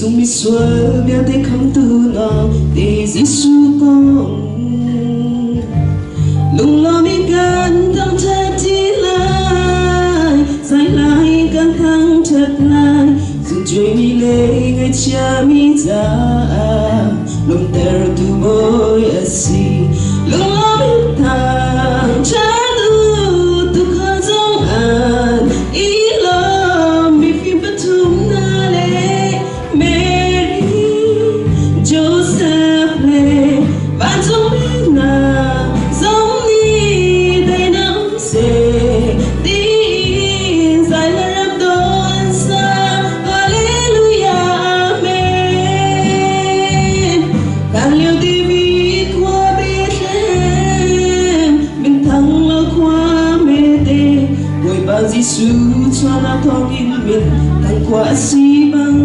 sung mi xua bia te không tu ngọ te Giêsu con lung lo mi gan thăng thật đi lại giải lại căng thẳng thật lại dừng chơi mi lệ ngày cha mi ra lung ter tu boy asi lung lo mi thang cha tu kha dong an i lo mi fi patum na le Mary Joseph le van dong mi na dong ni dai nang se tin giải là ram don sa hallelujah amen càng liều tivi qua Bethlehem mình thăng ở qua mê tê ngồi bao Giêsu cho na thong in miền càng qua si băng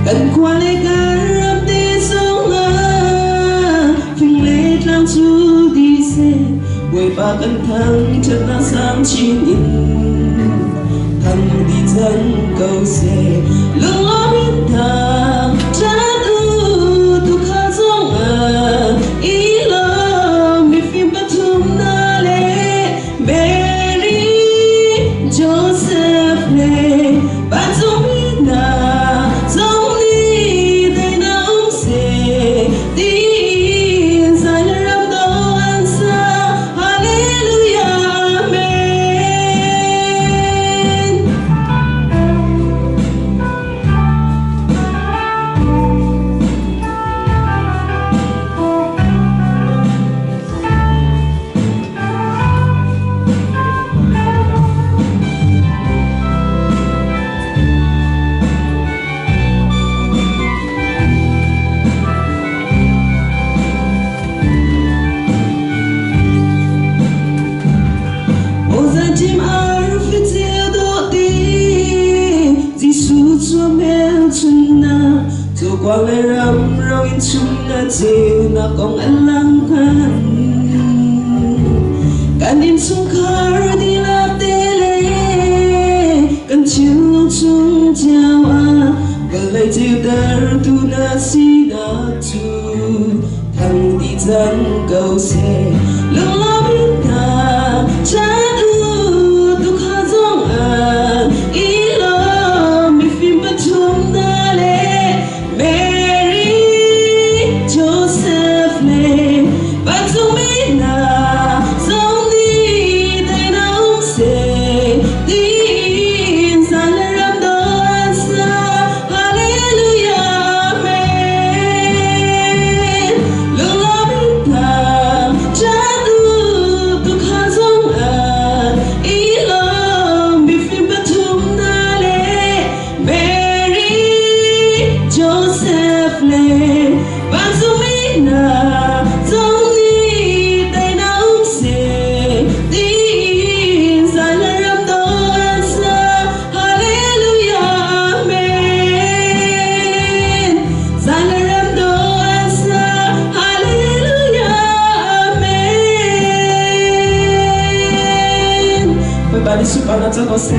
càng qua lê càng ram tê sông à phình lê lang chu đi xe ngồi ba càng thăng chân na sáng chín in thăng đi chân cầu xe lưng lo biết thang cha tu kha dong à i lo mi phim patum na le Mary Joseph le ban dong mi na dong ni dai na se tin giải là ram do an sa hallelujah amen. Tim ar fitil do ti Giêsu cho mel chun na cho quang le ram rau in chun na je na kong an lang kan kan in sung khar di la te le kan chiu chung chao a kan lai chiu dar tu na si na tu thang đi dân cầu xe lung lo biết ta cha Joseph le ban dung mi na dong ni dai nang se tin giải là ram do an sa hallelujah amen giải là ram do an sa hallelujah amen. Everybody super na cho você.